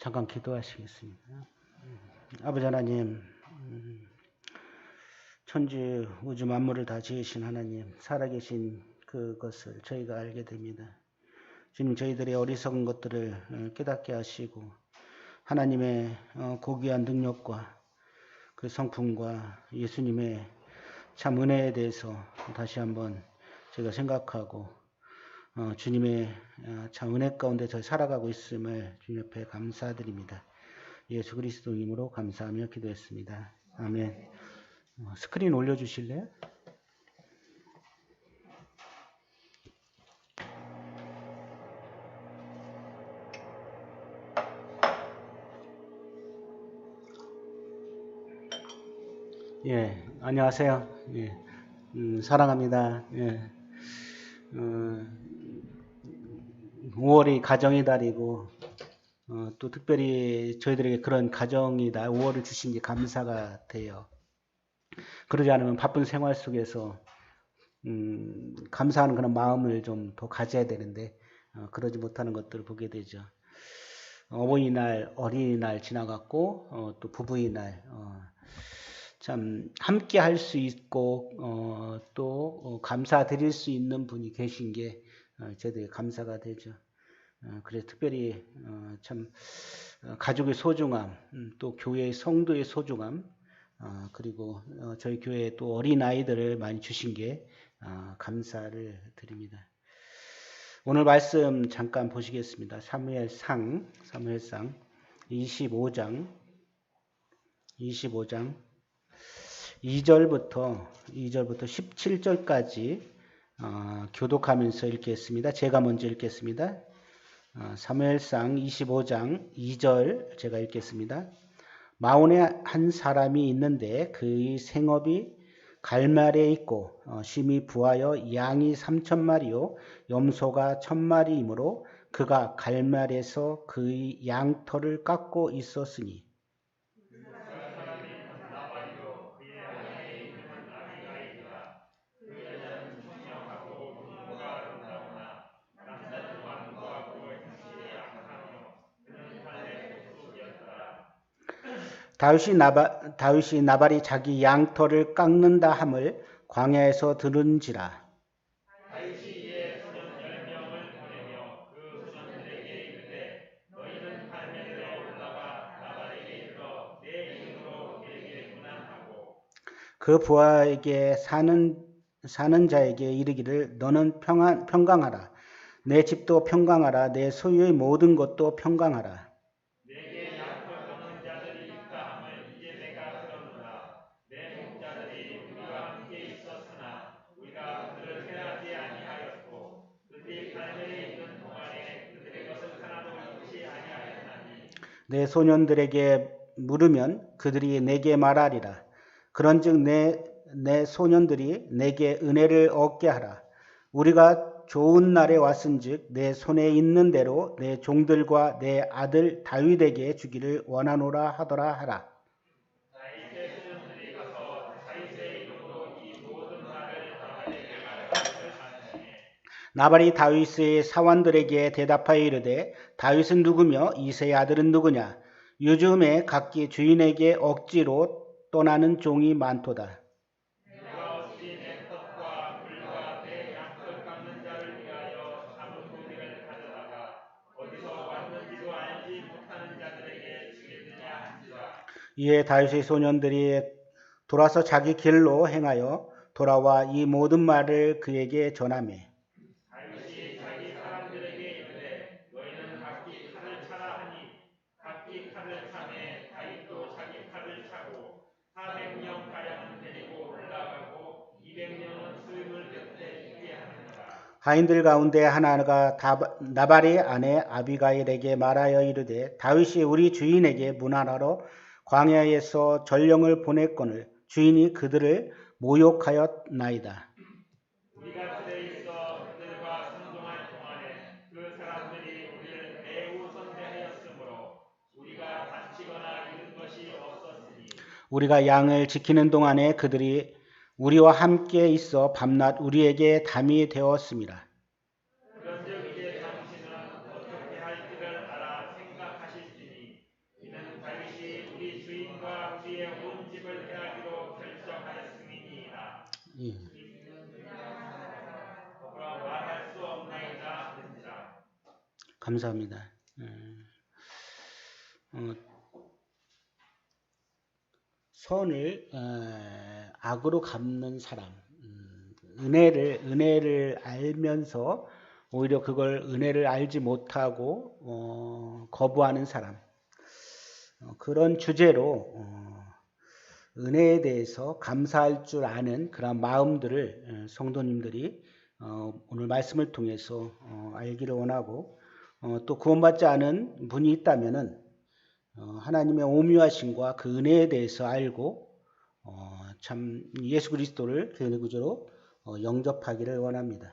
잠깐 기도하시겠습니다. 아버지 하나님, 천지 우주 만물을 다 지으신 하나님, 살아계신 그것을 저희가 알게 됩니다. 주님, 저희들의 어리석은 것들을 깨닫게 하시고 하나님의 고귀한 능력과 그 성품과 예수님의 참 은혜에 대해서 다시 한번 제가 생각하고 주님의 참 은혜 가운데 저희 살아가고 있음을 주님 옆에 감사드립니다. 예수 그리스도 이름으로 감사하며 기도했습니다. 아멘. 스크린 올려주실래요? 예, 안녕하세요. 예, 사랑합니다. 예, 5월이 가정의 달이고 또 특별히 저희들에게 그런 가정이 날 5월을 주신 게 감사가 돼요. 그러지 않으면 바쁜 생활 속에서 감사하는 그런 마음을 좀 더 가져야 되는데 그러지 못하는 것들을 보게 되죠. 어버이날, 어린이날 지나갔고 또 부부의 날 참 함께 할 수 있고 또 감사드릴 수 있는 분이 계신 게 저희들의 감사가 되죠. 그래서 특별히 참 가족의 소중함, 또 교회의 성도의 소중함, 그리고 저희 교회에 또 어린아이들을 많이 주신 게 감사를 드립니다. 오늘 말씀 잠깐 보시겠습니다. 사무엘상 25장 2절부터 17절까지 교독하면서 읽겠습니다. 제가 먼저 읽겠습니다. 사무엘상 25장 2절 제가 읽겠습니다. 마온에 한 사람이 있는데 그의 생업이 갈말에 있고 쉼이 부하여 양이 3,000마리요 염소가 1,000마리이므로 그가 갈말에서 그의 양털을 깎고 있었으니 다윗이 나발이 자기 양털을 깎는다 함을 광야에서 들은지라. 다윗이 이에 소년 10명을 보내며 그 소년들에게 이르되 너희는 갈멜에 올라가 나발에게 이르러 내 이름으로 그에게 문안하고 그 부하에게 사는 자에게 이르기를 너는 평강하라. 내 집도 평강하라. 내 소유의 모든 것도 평강하라. 내게 양털 깎는 자들이 있다 함을 이제 내가 들었노라. 내 목자들이 우리와 함께 있었으나 우리가 그들을 해하지 아니하였고 그들이 갈멜에 있는 동안에 그들의 것을 하나도 잃지 아니하였나니 내 소년들에게 물으면 그들이 내게 말하리라. 그런즉 내 소년들이 내게 은혜를 얻게 하라. 우리가 좋은 날에 왔은즉 내 손에 있는 대로 내 종들과 내 아들 다윗에게 주기를 원하노라 하더라 하라. 다윗의 소년들이 가서 다윗의 이름으로 이 모든 말을 나발에게 말하기를 나발이 다윗의 사원들에게 대답하여 이르되 다윗은 누구며 이새의 아들은 누구냐? 요즘에 각기 주인에게 억지로 떠나는 종이 많도다. 내가 어찌 내 덫과 불과 내 양털 깎는 자를 위하여 잡은 고기를 가져다가 어디서 왔는지도 알지 못하는 자들에게 주겠느냐 한지라. 이에 다윗의 소년들이 돌아서 자기 길로 행하여 돌아와 이 모든 말을 그에게 전하매 다윗이 자기 사람들에게 이르되 너희는 각기 칼을 차라 하니 각기 칼을 차매 다윗도 자기 칼을 차고 400명 가량은 데리고 올라가고 200명은 수임을 곁에 있게 하느니라. 하인들 가운데 하나가 나발의 아내 아비가일에게 말하여 이르되 다윗이 우리 주인에게 문안하러 광야에서 전령을 보냈거늘 주인이 그들을 모욕하였나이다. 우리가 들에 있어 그들과 상종할 동안에 그 사람들이 우리를 매우 선대하였으므로 우리가 다치거나 잃은 것이 없었으니 우리가 양을 지키는 동안에 그들이 우리와 함께 있어 밤낮 우리에게 담이 되었습니다. 그런즉 이제 당신은 어떻게 할 길을 알아 생각하실지니 감사합니다. 선을 악으로 갚는 사람, 은혜를 알면서 오히려 그걸 은혜를 알지 못하고 거부하는 사람, 그런 주제로 은혜에 대해서 감사할 줄 아는 그런 마음들을 성도님들이 오늘 말씀을 통해서 알기를 원하고, 또 구원받지 않은 분이 있다면은 하나님의 오묘하심과 그 은혜에 대해서 알고 참 예수 그리스도를 구원의 구주로 영접하기를 원합니다.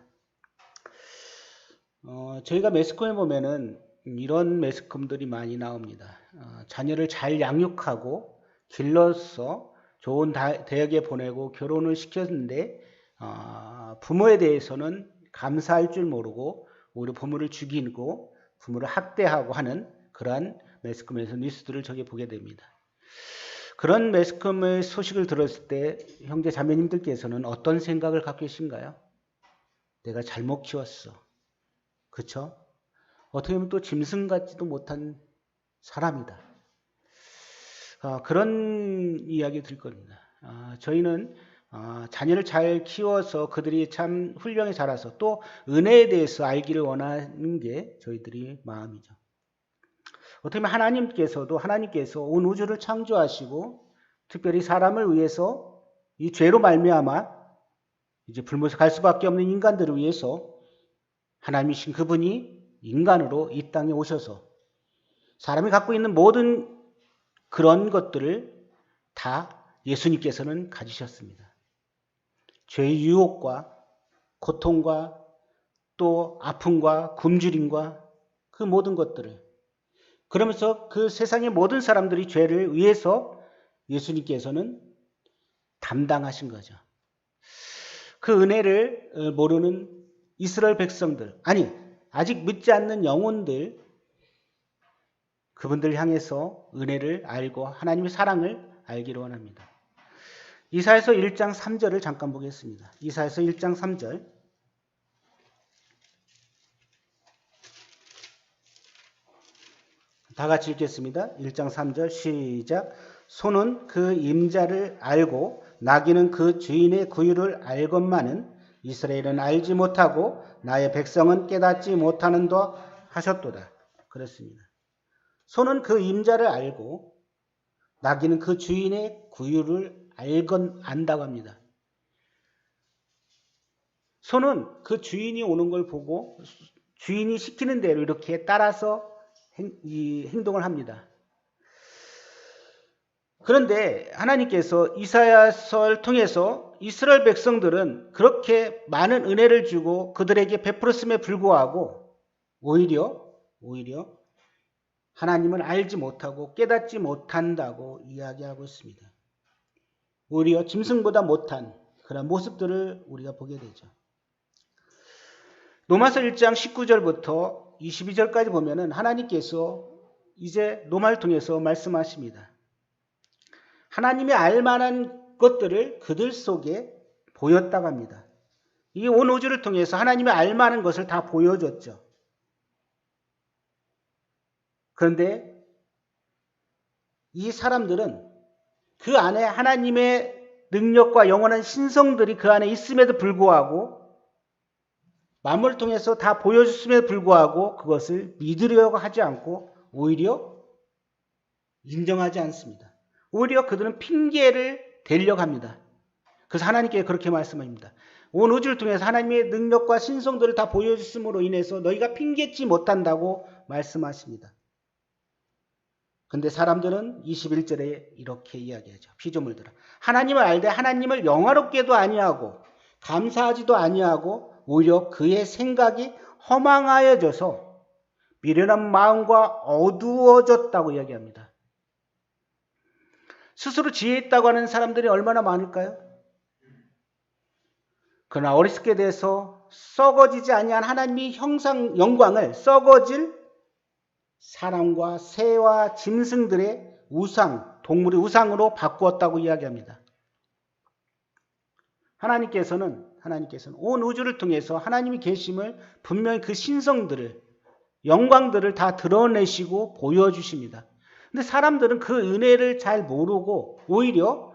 저희가 매스컴에 보면은 이런 매스컴들이 많이 나옵니다. 자녀를 잘 양육하고 길러서 좋은 대학에 보내고 결혼을 시켰는데 부모에 대해서는 감사할 줄 모르고 오히려 부모를 죽이고 부모를 학대하고 하는 그러한 매스컴에서 뉴스들을 저게 보게 됩니다. 그런 매스컴의 소식을 들었을 때 형제 자매님들께서는 어떤 생각을 갖고 계신가요? 내가 잘못 키웠어. 그렇죠? 어떻게 보면 또 짐승 같지도 못한 사람이다. 그런 이야기 드릴 겁니다. 저희는 자녀를 잘 키워서 그들이 참 훌륭히 자라서 또 은혜에 대해서 알기를 원하는 게 저희들이 마음이죠. 어떻게 보면 하나님께서 온 우주를 창조하시고 특별히 사람을 위해서 이 죄로 말미암아 이제 불못에 갈 수밖에 없는 인간들을 위해서 하나님이신 그분이 인간으로 이 땅에 오셔서 사람이 갖고 있는 모든 그런 것들을 다 예수님께서는 가지셨습니다. 죄의 유혹과 고통과 또 아픔과 굶주림과 그 모든 것들을, 그러면서 그 세상의 모든 사람들이 죄를 위해서 예수님께서는 담당하신 거죠. 그 은혜를 모르는 이스라엘 백성들, 아니 아직 믿지 않는 영혼들, 그분들 향해서 은혜를 알고 하나님의 사랑을 알기를 원합니다. 이사야서 1장 3절을 잠깐 보겠습니다. 이사야서 1장 3절. 다 같이 읽겠습니다. 1장 3절 시작. 소는 그 임자를 알고 나귀는 그 주인의 구유를 알건만은 이스라엘은 알지 못하고 나의 백성은 깨닫지 못하는도 하셨도다. 그렇습니다. 소는 그 임자를 알고 나귀는 그 주인의 구유를 안다고 합니다. 소는 그 주인이 오는 걸 보고 주인이 시키는 대로 이렇게 따라서 행동을 합니다. 그런데 하나님께서 이사야서를 통해서 이스라엘 백성들은 그렇게 많은 은혜를 주고 그들에게 베풀었음에 불구하고 오히려 하나님을 알지 못하고 깨닫지 못한다고 이야기하고 있습니다. 오히려 짐승보다 못한 그런 모습들을 우리가 보게 되죠. 로마서 1장 19절부터 22절까지 보면은 하나님께서 이제 로마를 통해서 말씀하십니다. 하나님이 알만한 것들을 그들 속에 보였다고 합니다. 이 온 우주를 통해서 하나님이 알만한 것을 다 보여줬죠. 그런데 이 사람들은 그 안에 하나님의 능력과 영원한 신성들이 그 안에 있음에도 불구하고 만물을 통해서 다 보여줬음에도 불구하고 그것을 믿으려고 하지 않고 오히려 인정하지 않습니다. 오히려 그들은 핑계를 대려고 합니다. 그래서 하나님께 그렇게 말씀합니다. 온 우주를 통해서 하나님의 능력과 신성들을 다 보여줬음으로 인해서 너희가 핑계치 못한다고 말씀하십니다. 근데 사람들은 21절에 이렇게 이야기하죠. 피조물들은 하나님을 알되 하나님을 영화롭게도 아니하고 감사하지도 아니하고 오히려 그의 생각이 허망하여져서 미련한 마음과 어두워졌다고 이야기합니다. 스스로 지혜 있다고 하는 사람들이 얼마나 많을까요? 그러나 어리석게 돼서 썩어지지 아니한 하나님의 형상 영광을 썩어질 사람과 새와 짐승들의 우상, 동물의 우상으로 바꾸었다고 이야기합니다. 하나님께서는 온 우주를 통해서 하나님이 계심을 분명히 그 신성들을 영광들을 다 드러내시고 보여주십니다. 근데 사람들은 그 은혜를 잘 모르고 오히려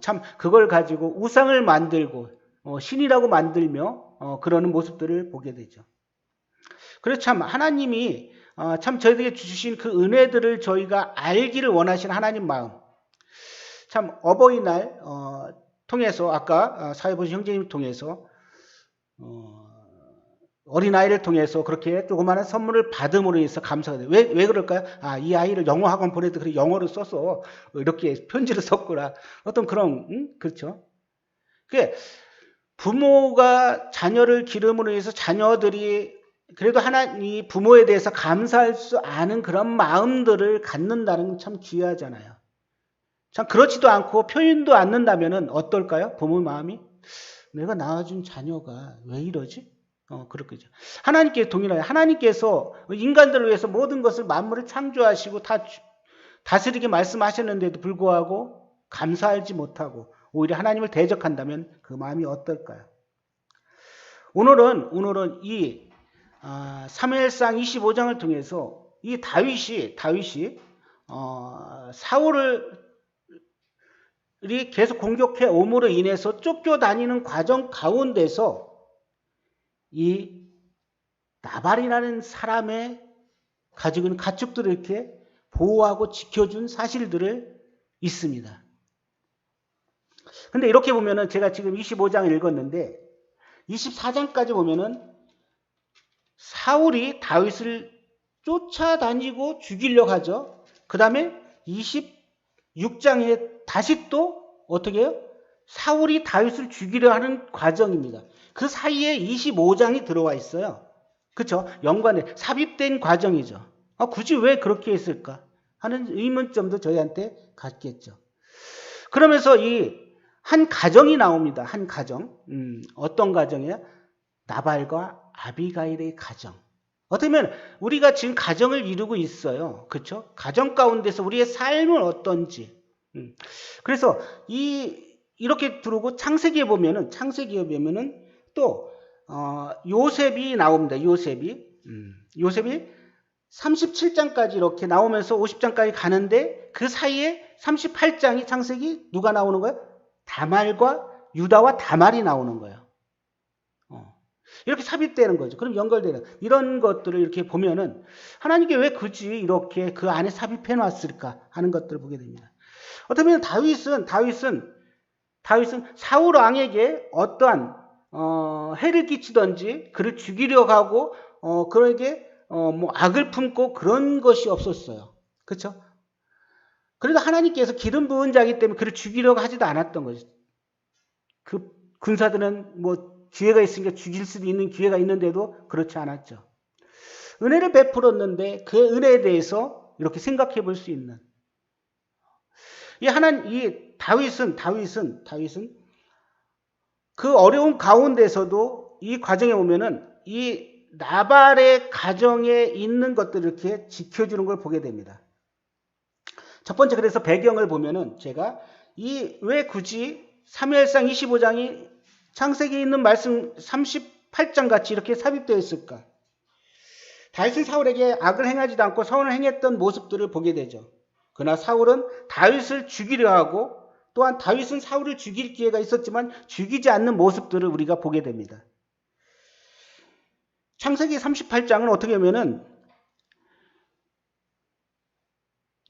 참 그걸 가지고 우상을 만들고 신이라고 만들며 그러는 모습들을 보게 되죠. 그래서 참 하나님이 참 저희에게 주신 그 은혜들을 저희가 알기를 원하시는 하나님 마음. 참 어버이날 통해서 아까 사회 보신 형제님 통해서 어린아이를 통해서 그렇게 조그마한 선물을 받음으로 해서 감사가 돼요. 왜 그럴까요? 이 아이를 영어 학원 보내도 그래 영어로 써서 이렇게 편지를 썼구나. 어떤 그런, 그렇죠. 그게 부모가 자녀를 기름으로 해서 자녀들이 그래도 하나님 부모에 대해서 감사할 수 아는 그런 마음들을 갖는다는 건 참 귀하잖아요. 참 그렇지도 않고 표현도 않는다면 어떨까요? 부모 마음이 내가 낳아준 자녀가 왜 이러지? 그렇겠죠. 하나님께 동일하게 하나님께서 인간들을 위해서 모든 것을 만물을 창조하시고 다 다스리게 말씀하셨는데도 불구하고 감사하지 못하고 오히려 하나님을 대적한다면 그 마음이 어떨까요? 오늘은 이 사무엘상 25장을 통해서 이 다윗이 사울을 계속 공격해 옴으로 인해서 쫓겨다니는 과정 가운데서 이 나발이라는 사람의 가지고 있는 가축들을 이렇게 보호하고 지켜준 사실들을 있습니다. 근데 이렇게 보면은 제가 지금 25장을 읽었는데 24장까지 보면은 사울이 다윗을 쫓아다니고 죽이려고 하죠. 그 다음에 26장에 다시 또 어떻게 해요? 사울이 다윗을 죽이려 하는 과정입니다. 그 사이에 25장이 들어와 있어요. 그렇죠? 연관에 삽입된 과정이죠. 굳이 왜 그렇게 했을까 하는 의문점도 저희한테 갖겠죠. 그러면서 이 한 가정이 나옵니다. 한 가정. 어떤 가정이에요? 나발과 아비가일의 가정. 어떻게 보면 우리가 지금 가정을 이루고 있어요. 그렇죠? 가정 가운데서 우리의 삶은 어떤지. 그래서 이렇게 들어오고 창세기에 보면은 또 요셉이 나옵니다. 요셉이 37장까지 이렇게 나오면서 50장까지 가는데 그 사이에 38장이 창세기 누가 나오는 거예요? 다말과 유다와 다말이 나오는 거예요. 이렇게 삽입되는 거죠. 그럼 연결되는 이런 것들을 이렇게 보면은 하나님께 왜 굳이 이렇게 그 안에 삽입해 놨을까 하는 것들을 보게 됩니다. 어떻게 보면 다윗은 사울 왕에게 어떠한 해를 끼치든지 그를 죽이려고 하고 그에게 악을 품고 그런 것이 없었어요. 그렇죠? 그래도 하나님께서 기름 부은 자이기 때문에 그를 죽이려고 하지도 않았던 거죠. 그 군사들은 기회가 있으니까 죽일 수도 있는 기회가 있는데도 그렇지 않았죠. 은혜를 베풀었는데 그 은혜에 대해서 이렇게 생각해 볼 수 있는 이 다윗은 그 어려운 가운데서도 이 과정에 보면은 이 나발의 가정에 있는 것들을 이렇게 지켜주는 걸 보게 됩니다. 첫 번째 그래서 배경을 보면은 제가 왜 굳이 사무엘상 25장이 창세기에 있는 말씀 38장 같이 이렇게 삽입되어 있을까? 다윗은 사울에게 악을 행하지도 않고 선을 행했던 모습들을 보게 되죠. 그러나 사울은 다윗을 죽이려 하고 또한 다윗은 사울을 죽일 기회가 있었지만 죽이지 않는 모습들을 우리가 보게 됩니다. 창세기 38장은 어떻게 보면은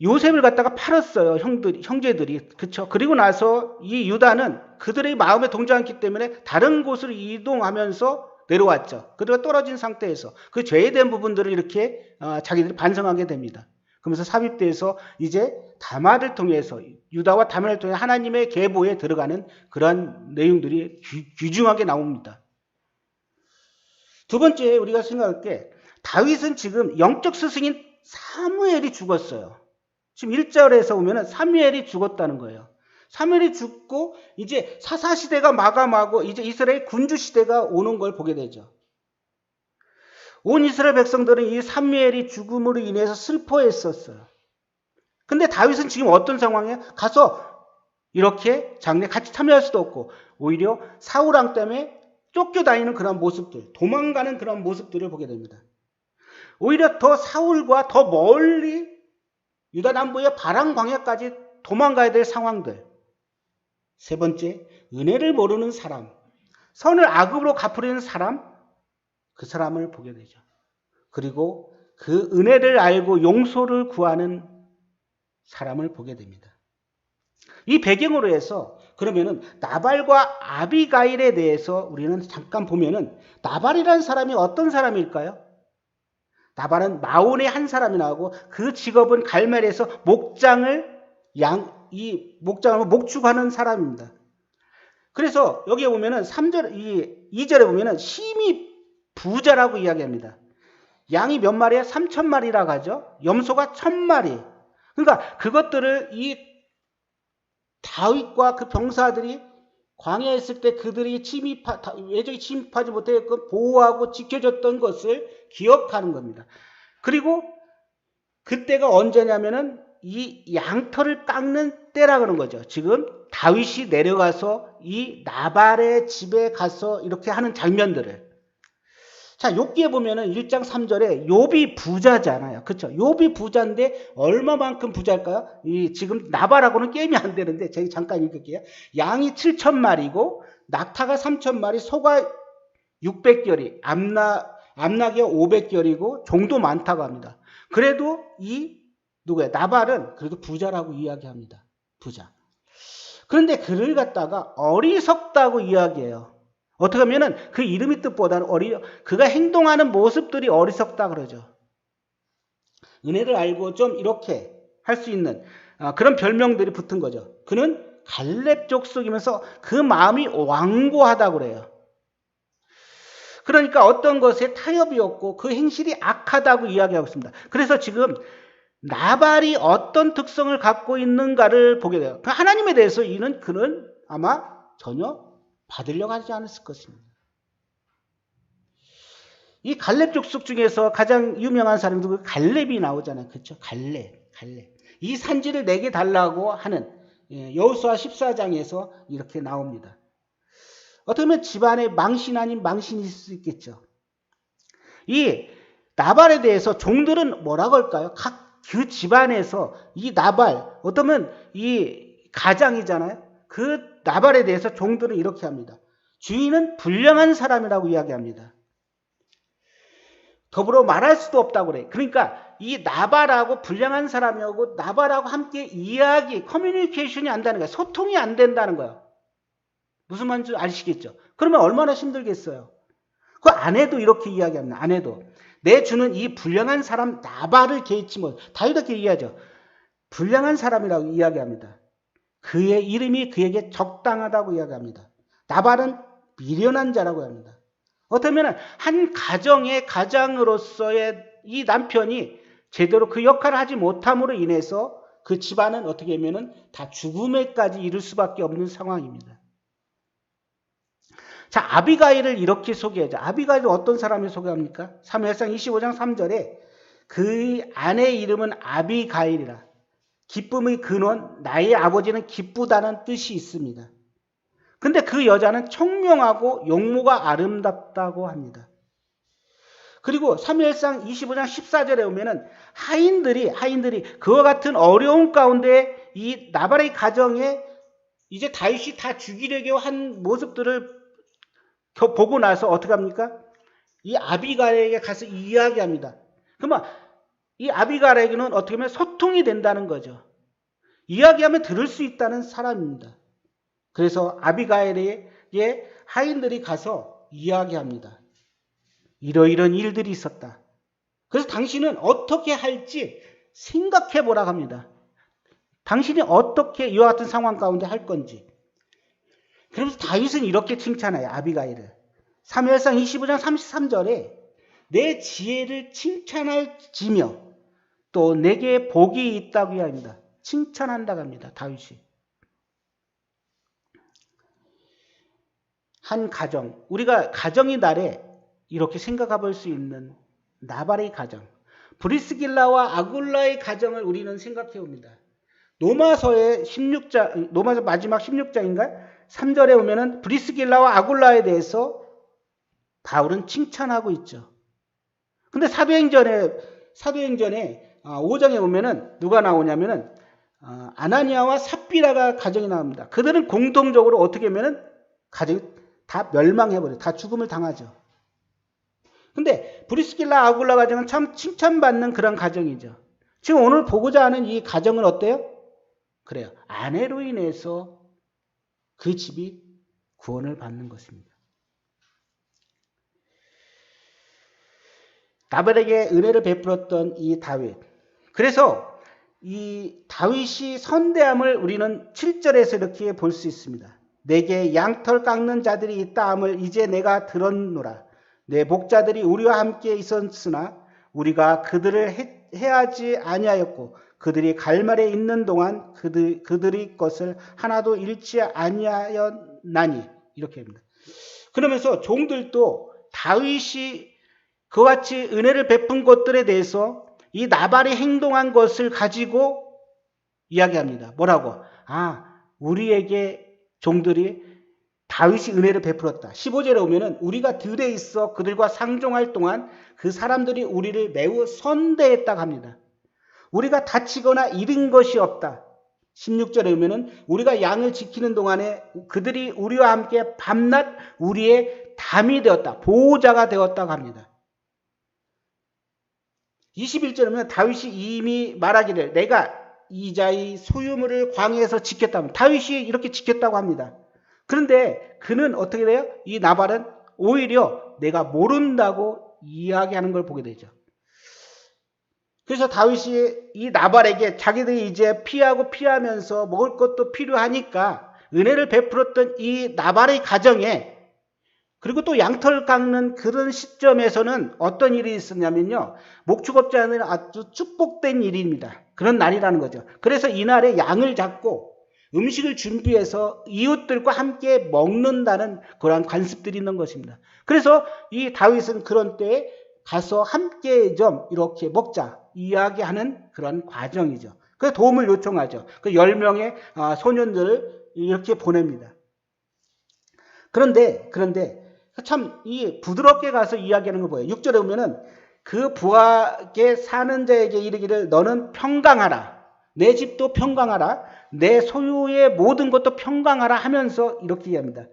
요셉을 갖다가 팔았어요. 형제들이. 그렇죠? 그리고 나서 이 유다는 그들의 마음에 동조하지 않기 때문에 다른 곳으로 이동하면서 내려왔죠. 그들과 떨어진 상태에서 그 죄에 대한 부분들을 이렇게 자기들이 반성하게 됩니다. 그러면서 삽입돼서 이제 다말을 통해서 유다와 다말을 통해 하나님의 계보에 들어가는 그러한 내용들이 귀중하게 나옵니다. 두 번째 우리가 생각할 게 다윗은 지금 영적 스승인 사무엘이 죽었어요. 지금 1절에서 보면 사무엘이 죽었다는 거예요. 사무엘이 죽고 이제 사사시대가 마감하고 이제 이스라엘 군주시대가 오는 걸 보게 되죠. 온 이스라엘 백성들은 이 사무엘이 죽음으로 인해서 슬퍼했었어요. 근데 다윗은 지금 어떤 상황이에요? 가서 이렇게 장례 같이 참여할 수도 없고 오히려 사울 왕 때문에 쫓겨다니는 그런 모습들, 도망가는 그런 모습들을 보게 됩니다. 오히려 더 사울과 더 멀리 유다 남부의 바람 광야까지 도망가야 될 상황들. 세 번째, 은혜를 모르는 사람, 선을 악으로 갚으려는 사람, 그 사람을 보게 되죠. 그리고 그 은혜를 알고 용서를 구하는 사람을 보게 됩니다. 이 배경으로 해서 그러면은 나발과 아비가일에 대해서 우리는 잠깐 보면은 나발이라는 사람이 어떤 사람일까요? 나발은 마온의 한 사람이 나오고 그 직업은 갈멜에서 목장을 목축하는 사람입니다. 그래서 여기에 보면은 2절에 보면은 심히 부자라고 이야기합니다. 양이 몇 마리야? 3,000마리라고 하죠. 염소가 1,000마리. 그러니까 그것들을 이 다윗과 그 병사들이 광야에 있을 때 그들이 외적이 침입하지 못하게끔 보호하고 지켜줬던 것을 기억하는 겁니다. 그리고 그때가 언제냐면은 이 양털을 깎는 때라 그런 거죠. 지금 다윗이 내려가서 이 나발의 집에 가서 이렇게 하는 장면들을. 자, 욥기에 보면은 1장 3절에 욥이 부자잖아요. 그렇죠? 욥이 부자인데 얼마만큼 부자일까요? 지금 나발하고는 게임이 안 되는데 제가 잠깐 읽을게요. 양이 7,000마리고 낙타가 3,000마리, 소가 600결이, 암낙이 500결이고 종도 많다고 합니다. 그래도 나발은 그래도 부자라고 이야기합니다. 부자. 그런데 그를 갖다가 어리석다고 이야기해요. 어떻게 하면은 그 이름의 뜻보다는 그가 행동하는 모습들이 어리석다 그러죠. 은혜를 알고 좀 이렇게 할 수 있는 그런 별명들이 붙은 거죠. 그는 갈렙 족속이면서 그 마음이 완고하다 그래요. 그러니까 어떤 것에 타협이 없고 그 행실이 악하다고 이야기하고 있습니다. 그래서 지금 나발이 어떤 특성을 갖고 있는가를 보게 돼요. 하나님에 대해서 그는 아마 전혀 받으려고 하지 않았을 것입니다. 이 갈렙 족속 중에서 가장 유명한 사람이 누구? 갈렙이 나오잖아요. 그렇죠? 갈렙. 이 산지를 내게 달라고 하는 여호수아 14장에서 이렇게 나옵니다. 어떻게 보면 집안에 망신 아닌 망신이 있을 수 있겠죠. 이 나발에 대해서 종들은 뭐라고 할까요? 그 집안에서 이 나발, 어쩌면 이 가장이잖아요. 그 나발에 대해서 종들은 이렇게 합니다. 주인은 불량한 사람이라고 이야기합니다. 더불어 말할 수도 없다고 그래. 그러니까 이 나발하고 불량한 사람이하고 나발하고 함께 커뮤니케이션이 안 되는 거야. 소통이 안 된다는 거야. 무슨 말인지 아시겠죠? 그러면 얼마나 힘들겠어요. 그 아내도 이렇게 이야기합니다. 아내도. 내 주는 이 불량한 사람 나발을 개의치 못. 다윗도 이렇게 이야기하죠. 불량한 사람이라고 이야기합니다. 그의 이름이 그에게 적당하다고 이야기합니다. 나발은 미련한 자라고 합니다. 어떻게 보면 한 가정의 가장으로서의 이 남편이 제대로 그 역할을 하지 못함으로 인해서 그 집안은 어떻게 하면은 다 죽음에까지 이를 수밖에 없는 상황입니다. 자, 아비가일을 이렇게 소개하죠. 아비가일은 어떤 사람을 소개합니까? 사무엘상 25장 3절에 그 아내의 이름은 아비가일이라. 기쁨의 근원, 나의 아버지는 기쁘다는 뜻이 있습니다. 근데 그 여자는 청명하고 용모가 아름답다고 합니다. 그리고 사무엘상 25장 14절에 보면은 하인들이 그와 같은 어려운 가운데 이 나발의 가정에 이제 다윗이 다 죽이려고 한 모습들을 보고 나서 어떻게 합니까? 이 아비가일에게 가서 이야기합니다. 그러면 이 아비가일에게는 어떻게 보면 소통이 된다는 거죠. 이야기하면 들을 수 있다는 사람입니다. 그래서 아비가일에게 하인들이 가서 이야기합니다. 이러이런 일들이 있었다. 그래서 당신은 어떻게 할지 생각해 보라고 합니다. 당신이 어떻게 이와 같은 상황 가운데 할 건지. 그래서 다윗은 이렇게 칭찬해요. 아비가일을. 사무엘상 25장 33절에 내 지혜를 칭찬할지며 또 내게 복이 있다고 이야기합니다. 칭찬한다고 합니다. 다윗이. 한 가정, 우리가 가정의 날에 이렇게 생각해 볼 수 있는 나발의 가정, 브리스길라와 아굴라의 가정을 우리는 생각해 봅니다. 로마서의 16장, 로마서 마지막 16장인가? 3절에 보면은 브리스길라와 아굴라에 대해서 바울은 칭찬하고 있죠. 근데 사도행전에 5장에 보면은 누가 나오냐면은 아나니아와 삽비라가 가정이 나옵니다. 그들은 공통적으로 어떻게 하면은 가정이 다 멸망해버려요. 다 죽음을 당하죠. 근데 브리스길라 아굴라 가정은 참 칭찬받는 그런 가정이죠. 지금 오늘 보고자 하는 이 가정은 어때요? 그래요. 아내로 인해서 그 집이 구원을 받는 것입니다. 다윗에게 은혜를 베풀었던 이 다윗. 그래서 이 다윗이 선대함을 우리는 7절에서 이렇게 볼 수 있습니다. 내게 양털 깎는 자들이 있다함을 이제 내가 들었노라. 내 목자들이 우리와 함께 있었으나 우리가 그들을 해하지 아니하였고 그들이 갈말에 있는 동안 그들의 것을 하나도 잃지 아니하였나니 이렇게 합니다. 그러면서 종들도 다윗이 그와 같이 은혜를 베푼 것들에 대해서 이 나발이 행동한 것을 가지고 이야기합니다. 뭐라고? 우리에게 종들이 다윗이 은혜를 베풀었다. 15절에 오면은 우리가 들에 있어 그들과 상종할 동안 그 사람들이 우리를 매우 선대했다고 합니다. 우리가 다치거나 잃은 것이 없다. 16절에 오면은 우리가 양을 지키는 동안에 그들이 우리와 함께 밤낮 우리의 담이 되었다. 보호자가 되었다고 합니다. 21절에 보면 다윗이 이미 말하기를 내가 이자의 소유물을 광야에서 지켰다면 다윗이 이렇게 지켰다고 합니다. 그런데 그는 어떻게 돼요? 이 나발은 오히려 내가 모른다고 이야기하는 걸 보게 되죠. 그래서 다윗이 이 나발에게 자기들이 이제 피하면서 먹을 것도 필요하니까 은혜를 베풀었던 이 나발의 가정에 그리고 또 양털 깎는 그런 시점에서는 어떤 일이 있었냐면요. 목축업자는 아주 축복된 일입니다. 그런 날이라는 거죠. 그래서 이날에 양을 잡고 음식을 준비해서 이웃들과 함께 먹는다는 그러한 관습들이 있는 것입니다. 그래서 이 다윗은 그런 때에 가서 함께 좀 이렇게 먹자 이야기하는 그런 과정이죠. 그래서 도움을 요청하죠. 그 10명의 소년들을 이렇게 보냅니다. 그런데 참 이 부드럽게 가서 이야기하는 거 보여요. 6절에 보면은 그 부하게 사는 자에게 이르기를 너는 평강하라. 내 집도 평강하라. 내 소유의 모든 것도 평강하라 하면서 이렇게 이야기합니다.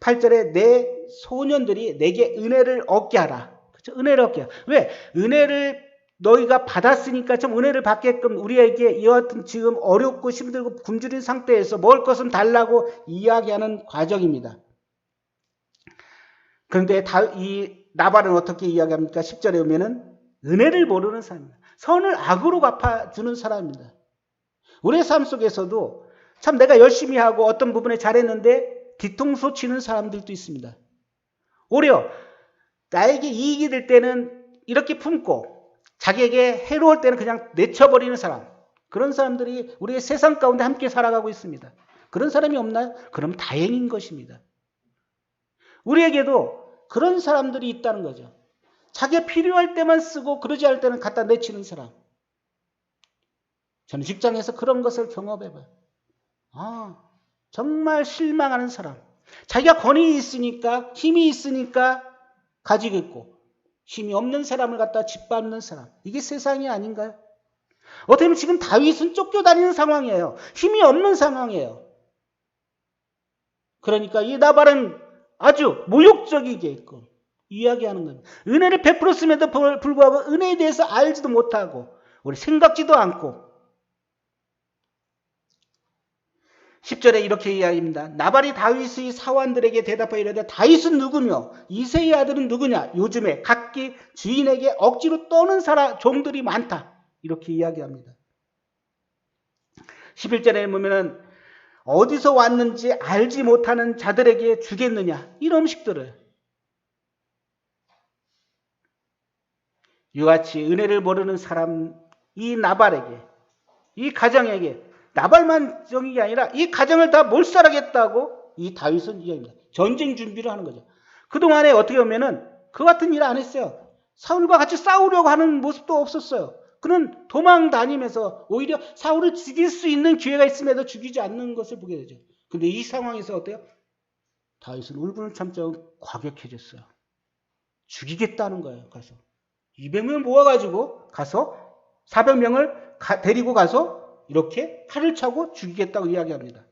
8절에 내 소년들이 내게 은혜를 얻게 하라. 그렇죠? 은혜를 얻게 하라. 왜? 은혜를 너희가 받았으니까 좀 은혜를 받게끔 우리에게 이와 같은 지금 어렵고 힘들고 굶주린 상태에서 먹을 것은 달라고 이야기하는 과정입니다. 그런데 이 나발은 어떻게 이야기합니까? 10절에 보면은 은혜를 모르는 사람입니다. 선을 악으로 갚아주는 사람입니다. 우리의 삶 속에서도 참 내가 열심히 하고 어떤 부분에 잘했는데 뒤통수 치는 사람들도 있습니다. 오히려 나에게 이익이 될 때는 이렇게 품고 자기에게 해로울 때는 그냥 내쳐버리는 사람. 그런 사람들이 우리의 세상 가운데 함께 살아가고 있습니다. 그런 사람이 없나요? 그럼 다행인 것입니다. 우리에게도 그런 사람들이 있다는 거죠. 자기가 필요할 때만 쓰고 그러지 않을 때는 갖다 내치는 사람. 저는 직장에서 그런 것을 경험해봐요. 정말 실망하는 사람. 자기가 권위 있으니까 힘이 있으니까 가지고 있고 힘이 없는 사람을 갖다 짓밟는 사람. 이게 세상이 아닌가요? 어떻게 보면 지금 다윗은 쫓겨다니는 상황이에요. 힘이 없는 상황이에요. 그러니까 이 나발은 아주 모욕적이게끔 이야기하는 겁니다. 은혜를 베풀었음에도 불구하고 은혜에 대해서 알지도 못하고 우리 생각지도 않고 10절에 이렇게 이야기합니다. 나발이 다윗의 사원들에게 대답하여 이르되 다윗은 누구며 이새의 아들은 누구냐? 요즘에 각기 주인에게 억지로 떠는 종들이 많다. 이렇게 이야기합니다. 11절에 보면은 어디서 왔는지 알지 못하는 자들에게 주겠느냐? 이런 음식들을. 이같이 은혜를 모르는 사람, 이 나발에게, 이 가정에게, 나발만 정이 아니라 이 가정을 다 몰살하겠다고 이 다윗은 이야기합니다. 전쟁 준비를 하는 거죠. 그동안에 어떻게 보면은 그 같은 일 안 했어요. 사울과 같이 싸우려고 하는 모습도 없었어요. 그는 도망 다니면서 오히려 사울을 죽일 수 있는 기회가 있음에도 죽이지 않는 것을 보게 되죠. 근데 이 상황에서 어때요? 다윗은 울분을 참자 과격해졌어요. 죽이겠다는 거예요. 가서 200명 모아가지고 가서 400명을 데리고 가서 이렇게 칼을 차고 죽이겠다고 이야기합니다.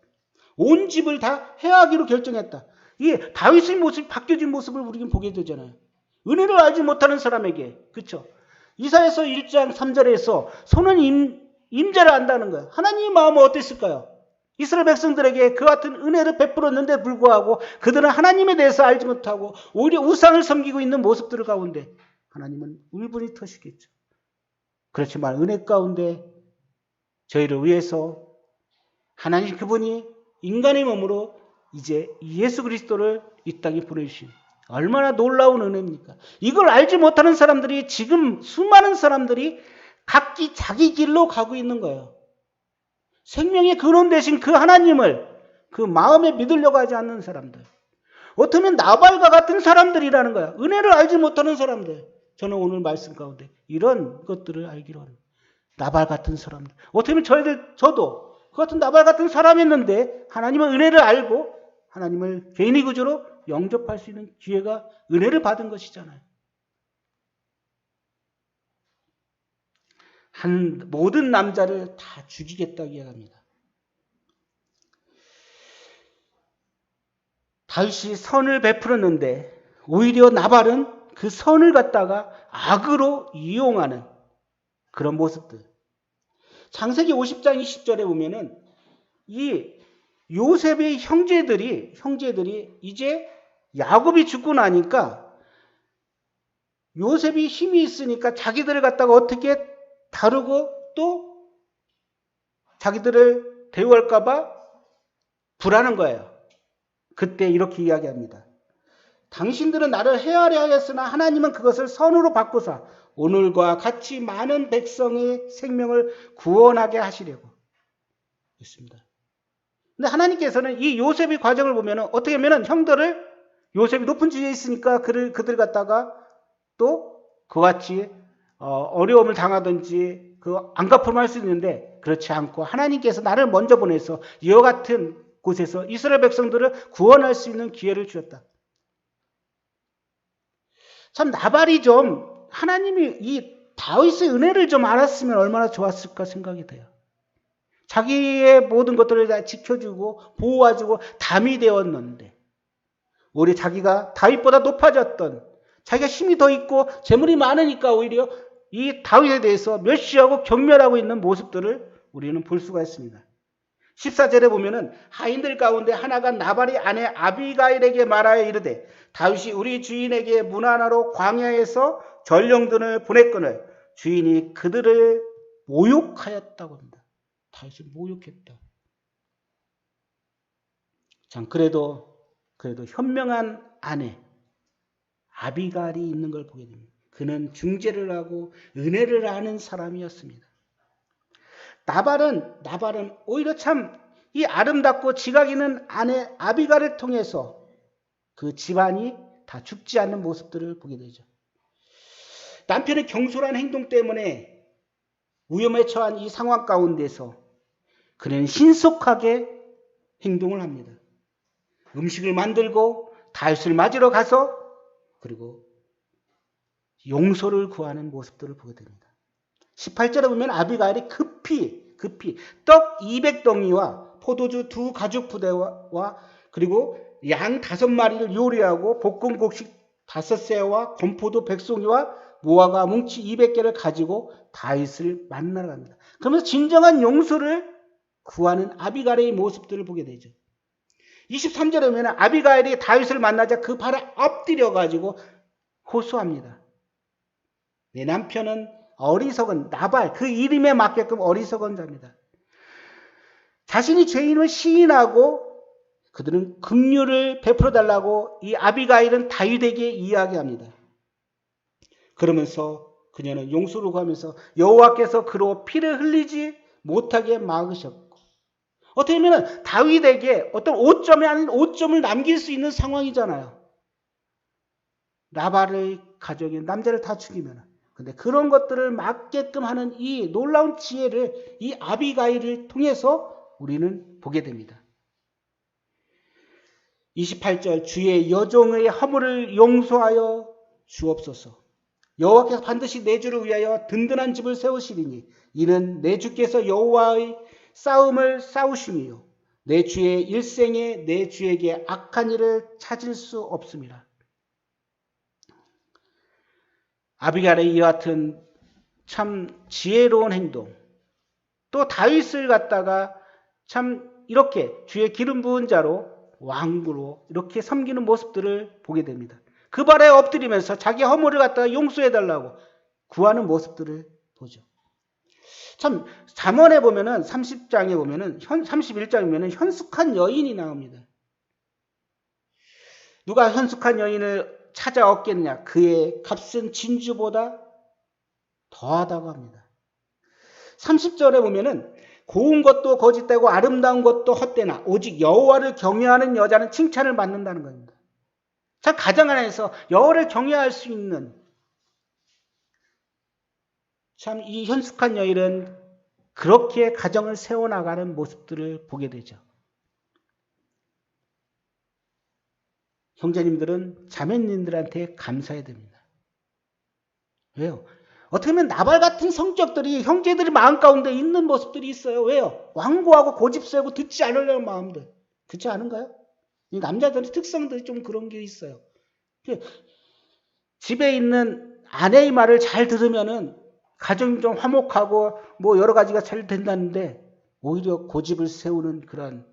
온 집을 다 해하기로 결정했다. 이게 다윗의 모습이 바뀌어진 모습을 우리는 보게 되잖아요. 은혜를 알지 못하는 사람에게, 그렇죠? 이사야서 1장 3절에서 손은 임자를 안다는 거예요. 하나님의 마음은 어땠을까요? 이스라엘 백성들에게 그 같은 은혜를 베풀었는데 불구하고 그들은 하나님에 대해서 알지 못하고 오히려 우상을 섬기고 있는 모습들 가운데 하나님은 울분이 터시겠죠. 그렇지만 은혜 가운데 저희를 위해서 하나님 그분이 인간의 몸으로 이제 예수 그리스도를 이 땅에 보내주신 얼마나 놀라운 은혜입니까? 이걸 알지 못하는 사람들이 지금 수많은 사람들이 각기 자기 길로 가고 있는 거예요. 생명의 근원 되신 그 하나님을 그 마음에 믿으려고 하지 않는 사람들. 어쩌면 나발과 같은 사람들이라는 거야. 은혜를 알지 못하는 사람들. 저는 오늘 말씀 가운데 이런 것들을 알기로 합니다. 나발 같은 사람들. 어쩌면 저도 그 같은 나발 같은 사람이었는데 하나님의 은혜를 알고 하나님을 개인의 구조로 영접할 수 있는 기회가 은혜를 받은 것이잖아요. 모든 남자를 다 죽이겠다고 이야기합니다. 다윗이 선을 베풀었는데 오히려 나발은 그 선을 갖다가 악으로 이용하는 그런 모습들. 창세기 50장 20절에 보면은 이 요셉의 형제들이 이제 야곱이 죽고 나니까 요셉이 힘이 있으니까 자기들을 갖다가 어떻게 다루고 또 자기들을 대우할까봐 불하는 거예요. 그때 이렇게 이야기합니다. 당신들은 나를 해하려 하였으나 하나님은 그것을 선으로 바꾸사 오늘과 같이 많은 백성의 생명을 구원하게 하시려고 했습니다. 근데 하나님께서는 이 요셉의 과정을 보면 어떻게 하면 형들을 요셉이 높은 지위에 있으니까 그들 갖다가 또 그같이 어려움을 당하든지 안 갚으면 할 수 있는데 그렇지 않고 하나님께서 나를 먼저 보내서 이와 같은 곳에서 이스라엘 백성들을 구원할 수 있는 기회를 주셨다. 참 나발이 좀 하나님이 이 다윗의 은혜를 좀 알았으면 얼마나 좋았을까 생각이 돼요. 자기의 모든 것들을 다 지켜주고 보호해주고 담이 되었는데 오히려 자기가 다윗보다 높아졌던 자기가 힘이 더 있고 재물이 많으니까 오히려 이 다윗에 대해서 멸시하고 경멸하고 있는 모습들을 우리는 볼 수가 있습니다. 14절에 보면은 하인들 가운데 하나가 나발의 아내 아비가일에게 말하여 이르되 다윗이 우리 주인에게 문하나로 광야에서 전령들을 보냈거늘 주인이 그들을 모욕하였다고 합니다. 다윗을 모욕했다. 참 그래도 현명한 아내 아비가일이 있는 걸 보게 됩니다. 그는 중재를 하고 은혜를 아는 사람이었습니다. 나발은 오히려 참 이 아름답고 지각 있는 아내 아비가일을 통해서 그 집안이 다 죽지 않는 모습들을 보게 되죠. 남편의 경솔한 행동 때문에 위험에 처한 이 상황 가운데서 그는 신속하게 행동을 합니다. 음식을 만들고 다윗을 맞으러 가서 그리고 용서를 구하는 모습들을 보게 됩니다. 18절에 보면 아비가일이 급히 떡 200덩이와 포도주 2 가죽 부대와 그리고 양 5마리를 요리하고 볶은 곡식 5새와 건포도 100송이와 무화과 뭉치 200개를 가지고 다윗을 만나러 갑니다. 그러면서 진정한 용서를 구하는 아비가일의 모습들을 보게 되죠. 23절에 보면 아비가일이 다윗을 만나자 그 발을 엎드려 가지고 호소합니다. 내 남편은 어리석은 나발, 그 이름에 맞게끔 어리석은 자입니다. 자신이 죄인을 시인하고 그들은 긍휼을 베풀어 달라고 이 아비가일은 다윗에게 이야기합니다. 그러면서 그녀는 용서를 구하면서 여호와께서 그로 피를 흘리지 못하게 막으셨고 어떻게 보면 다윗에게 어떤 오점이 아닌 오점을 남길 수 있는 상황이잖아요. 나발의 가족인 남자를 다 죽이면 근데 그런 것들을 막게끔 하는 이 놀라운 지혜를 이 아비가일을 통해서 우리는 보게 됩니다. 28절 주의 여종의 허물을 용서하여 주옵소서. 여호와께서 반드시 내 주를 위하여 든든한 집을 세우시리니 이는 내 주께서 여호와의 싸움을 싸우심이요 내 주의 일생에 내 주에게 악한 일을 찾을 수 없습니다. 아비갈의 이 같은 참 지혜로운 행동, 또 다윗을 갖다가 참 이렇게 주의 기름 부은 자로 왕으로 이렇게 섬기는 모습들을 보게 됩니다. 그 발에 엎드리면서 자기 허물을 갖다가 용서해달라고 구하는 모습들을 보죠. 참 잠언에 보면은 30장에 보면은 31장에 보면은 현숙한 여인이 나옵니다. 누가 현숙한 여인을 찾아 얻겠냐? 그의 값은 진주보다 더하다고 합니다. 30절에 보면은 고운 것도 거짓되고 아름다운 것도 헛되나 오직 여호와를 경외하는 여자는 칭찬을 받는다는 겁니다. 참 가정 안에서 여호와를 경외할 수 있는 참 이 현숙한 여인은 그렇게 가정을 세워나가는 모습들을 보게 되죠. 형제님들은 자매님들한테 감사해야 됩니다. 왜요? 어떻게 보면 나발 같은 성격들이 형제들이 마음 가운데 있는 모습들이 있어요. 왜요? 완고하고 고집세고 듣지 않으려는 마음들. 그렇지 않은가요? 이 남자들의 특성들이 좀 그런 게 있어요. 집에 있는 아내의 말을 잘 들으면은 가정이 좀 화목하고 뭐 여러 가지가 잘 된다는데 오히려 고집을 세우는 그런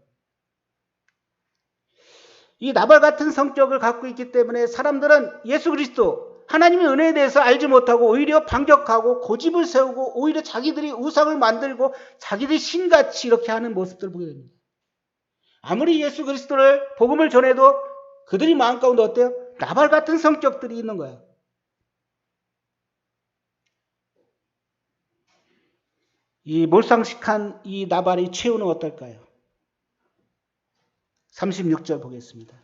이 나발 같은 성격을 갖고 있기 때문에 사람들은 예수 그리스도 하나님의 은혜에 대해서 알지 못하고 오히려 반격하고 고집을 세우고 오히려 자기들이 우상을 만들고 자기들이 신같이 이렇게 하는 모습들을 보게 됩니다. 아무리 예수 그리스도를 복음을 전해도 그들이 마음 가운데 어때요? 나발 같은 성격들이 있는 거예요. 이 몰상식한 이 나발의 최후는 어떨까요? 36절 보겠습니다.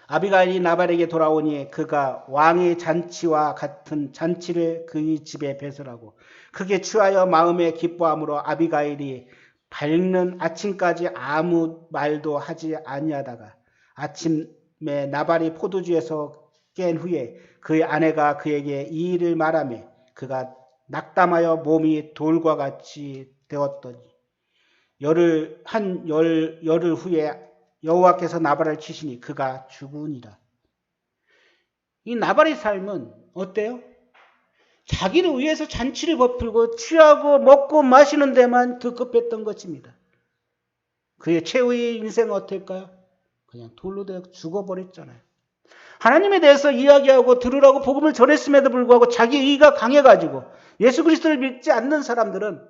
아비가일이 나발에게 돌아오니 그가 왕의 잔치와 같은 잔치를 그의 집에 배설하고 크게 취하여 마음에 기뻐함으로 아비가일이 밝는 아침까지 아무 말도 하지 아니하다가 아침에 나발이 포도주에서 깬 후에 그의 아내가 그에게 이 일을 말하며 그가 낙담하여 몸이 돌과 같이 되었더니 열흘 후에 여호와께서 나발을 치시니 그가 죽으니라. 이 나발의 삶은 어때요? 자기를 위해서 잔치를 베풀고 취하고 먹고 마시는 데만 급급했던 것입니다. 그의 최후의 인생은 어떨까요? 그냥 돌로 되어 죽어버렸잖아요. 하나님에 대해서 이야기하고 들으라고 복음을 전했음에도 불구하고 자기 의가 강해가지고 예수 그리스도를 믿지 않는 사람들은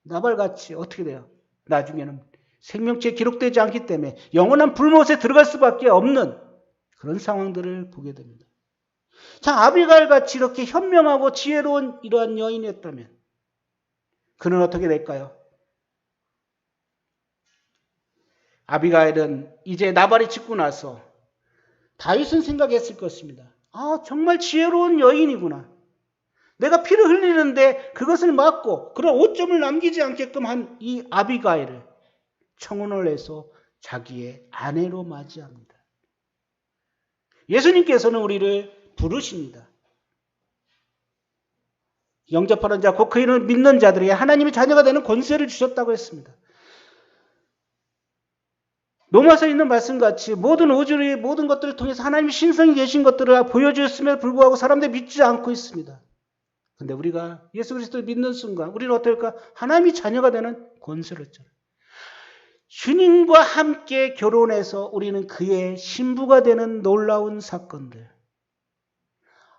나발같이 어떻게 돼요? 나중에는 생명체에 기록되지 않기 때문에 영원한 불못에 들어갈 수밖에 없는 그런 상황들을 보게 됩니다. 자, 아비가일같이 이렇게 현명하고 지혜로운 이러한 여인이었다면 그는 어떻게 될까요? 아비가일은 이제 나발이 죽고 나서 다윗은 생각했을 것입니다. 아, 정말 지혜로운 여인이구나. 내가 피를 흘리는데 그것을 막고 그런 오점을 남기지 않게끔 한 이 아비가일을 청혼을 해서 자기의 아내로 맞이합니다. 예수님께서는 우리를 부르십니다. 영접하는 자, 곧 그이를 믿는 자들에게 하나님의 자녀가 되는 권세를 주셨다고 했습니다. 로마서에 있는 말씀같이 모든 우주의 모든 것들을 통해서 하나님의 신성이 계신 것들을 보여주셨음에도 불구하고 사람들이 믿지 않고 있습니다. 그런데 우리가 예수 그리스도를 믿는 순간 우리는 어떨까? 하나님의 자녀가 되는 권세를 줬잖아요. 주님과 함께 결혼해서 우리는 그의 신부가 되는 놀라운 사건들.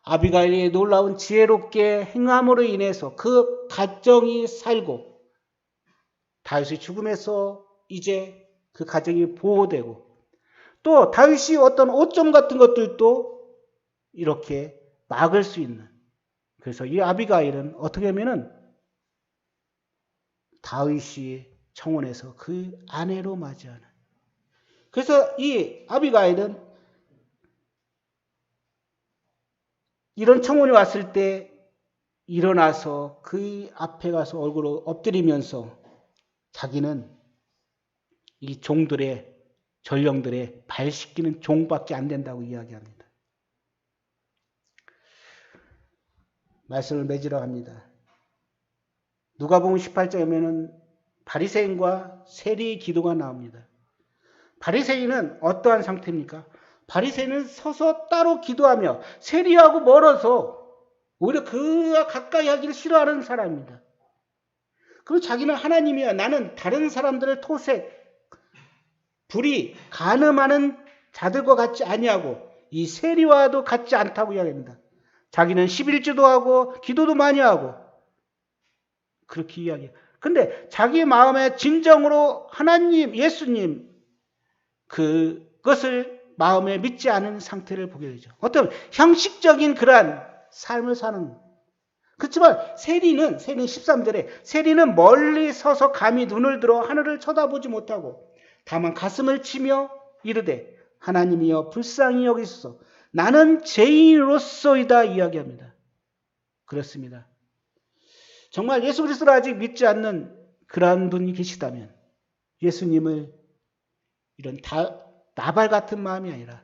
아비가일의 놀라운 지혜롭게 행함으로 인해서 그 가정이 살고 다윗의 죽음에서 이제 그 가정이 보호되고 또 다윗이 어떤 오점 같은 것들도 이렇게 막을 수 있는 그래서 이 아비가일은 어떻게 하면은 다윗이 청혼해서 그 아내로 맞이하는 그래서 이 아비가일은 이런 청혼이 왔을 때 일어나서 그 앞에 가서 얼굴을 엎드리면서 자기는 이 종들의 전령들의 발 씻기는 종밖에 안 된다고 이야기합니다. 말씀을 맺으러 합니다. 누가복음 18장에 보면은 바리새인과 세리의 기도가 나옵니다. 바리새인은 어떠한 상태입니까? 바리새인은 서서 따로 기도하며 세리하고 멀어서 오히려 그와 가까이 하기를 싫어하는 사람입니다. 그리고 자기는 하나님이야. 나는 다른 사람들의 토색, 불이 간음하는 자들과 같지 아니하고 이 세리와도 같지 않다고 이야기합니다. 자기는 11주도 하고 기도도 많이 하고 그렇게 이야기해요. 근데 자기 마음에 진정으로 하나님, 예수님 그것을 마음에 믿지 않은 상태를 보게 되죠. 어떤 형식적인 그러한 삶을 사는. 그렇지만 세리는 13절에 세리는 멀리 서서 감히 눈을 들어 하늘을 쳐다보지 못하고 다만 가슴을 치며 이르되 하나님이여 불쌍히 여기소서 나는 죄인으로서이다 이야기합니다. 그렇습니다. 정말 예수 그리스도를 아직 믿지 않는 그러한 분이 계시다면 예수님을 이런 나발 같은 마음이 아니라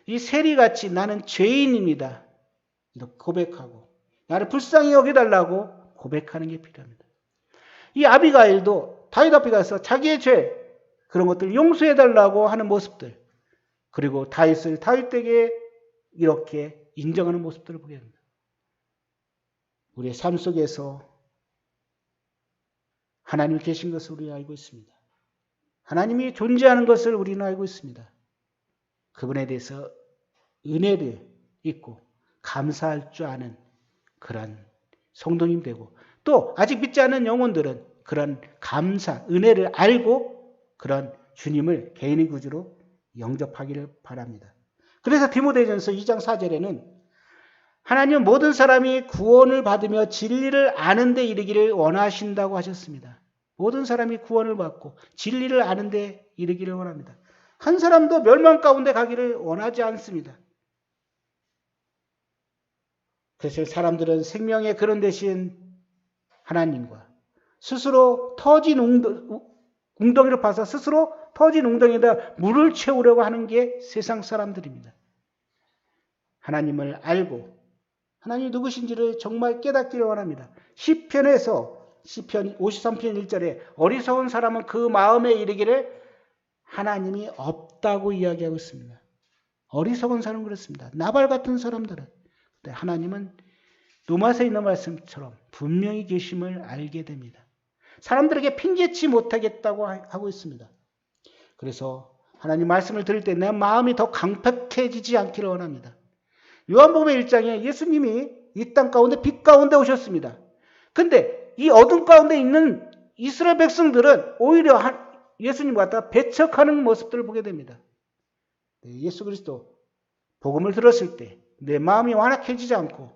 이 세리같이 나는 죄인입니다. 고백하고 나를 불쌍히 여겨달라고 고백하는 게 필요합니다. 이 아비가일도 다윗 앞에 가서 자기의 죄 그런 것들을 용서해달라고 하는 모습들 그리고 다윗을 다윗에게 이렇게 인정하는 모습들을 보게 됩니다. 우리의 삶 속에서 하나님이 계신 것을 우리는 알고 있습니다. 하나님이 존재하는 것을 우리는 알고 있습니다. 그분에 대해서 은혜를 잊고 감사할 줄 아는 그런 성도님 되고 또 아직 믿지 않는 영혼들은 그런 감사, 은혜를 알고 그런 주님을 개인의 구주로 영접하기를 바랍니다. 그래서 디모데전서 2장 4절에는 하나님은 모든 사람이 구원을 받으며 진리를 아는 데 이르기를 원하신다고 하셨습니다. 모든 사람이 구원을 받고 진리를 아는 데 이르기를 원합니다. 한 사람도 멸망 가운데 가기를 원하지 않습니다. 그래서 사람들은 생명의 근원 되신 하나님과 스스로 터진 웅덩이를 파서 스스로 터진 웅덩이에다 물을 채우려고 하는 게 세상 사람들입니다. 하나님을 알고 하나님이 누구신지를 정말 깨닫기를 원합니다. 시편에서 시편 53편 1절에 어리석은 사람은 그 마음에 이르기를 하나님이 없다고 이야기하고 있습니다. 어리석은 사람은 그렇습니다. 나발 같은 사람들은. 근데 하나님은 로마서에 있는 말씀처럼 분명히 계심을 알게 됩니다. 사람들에게 핑계치 못하겠다고 하고 있습니다. 그래서 하나님 말씀을 들을 때 내 마음이 더 강팍해지지 않기를 원합니다. 요한복음 1장에 예수님이 이 땅 가운데 빛 가운데 오셨습니다. 근데 이 어둠 가운데 있는 이스라엘 백성들은 오히려 예수님과 갖다 배척하는 모습들을 보게 됩니다. 예수 그리스도 복음을 들었을 때 내 마음이 완악해지지 않고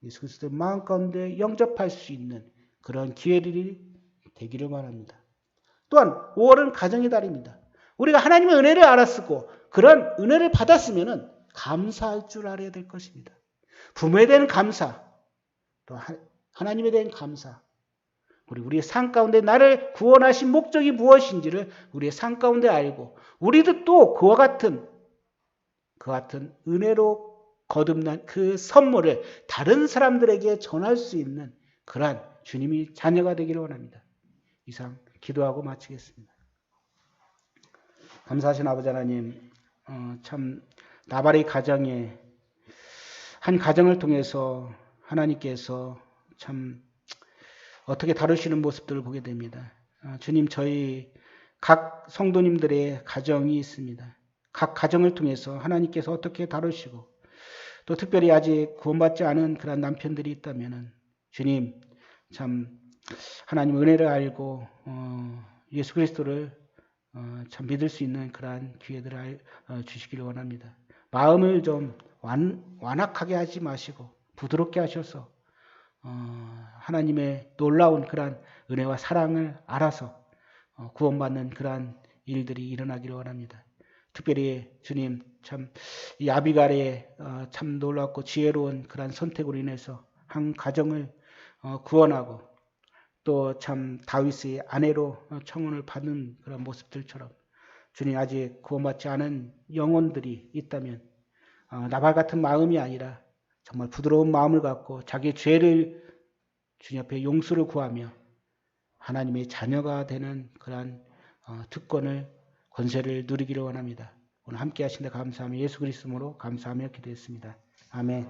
예수 그리스도의 마음 가운데 영접할 수 있는 그런 기회들이 되기를 바랍니다. 또한 5월은 가정의 달입니다. 우리가 하나님의 은혜를 알았고 그런 은혜를 받았으면 감사할 줄 알아야 될 것입니다. 부모에 대한 감사, 또 하나님에 대한 감사, 우리의 삶 가운데 나를 구원하신 목적이 무엇인지를 우리의 삶 가운데 알고 우리도 또 그와 같은 은혜로 거듭난 그 선물을 다른 사람들에게 전할 수 있는 그러한 주님이 자녀가 되기를 원합니다. 이상 기도하고 마치겠습니다. 감사하신 아버지 하나님, 참 나발의 가정에 한 가정을 통해서 하나님께서 참 어떻게 다루시는 모습들을 보게 됩니다. 주님, 저희 각 성도님들의 가정이 있습니다. 각 가정을 통해서 하나님께서 어떻게 다루시고 또 특별히 아직 구원받지 않은 그런 남편들이 있다면 주님, 참 하나님 은혜를 알고 예수 그리스도를 참 믿을 수 있는 그러한 기회들을 주시기를 원합니다. 마음을 좀 완악하게 하지 마시고 부드럽게 하셔서 하나님의 놀라운 그러한 은혜와 사랑을 알아서 구원받는 그러한 일들이 일어나기를 원합니다. 특별히 주님, 참 이 아비갈의 참 놀랍고 지혜로운 그러한 선택으로 인해서 한 가정을 구원하고 또 참 다윗의 아내로 청혼을 받는 그런 모습들처럼 주님 아직 구원받지 않은 영혼들이 있다면 나발 같은 마음이 아니라 정말 부드러운 마음을 갖고 자기 죄를 주님 앞에 용서를 구하며 하나님의 자녀가 되는 그러한 특권을 권세를 누리기를 원합니다. 오늘 함께 하신 데 감사하며 예수 그리스도로 감사하며 기도했습니다. 아멘.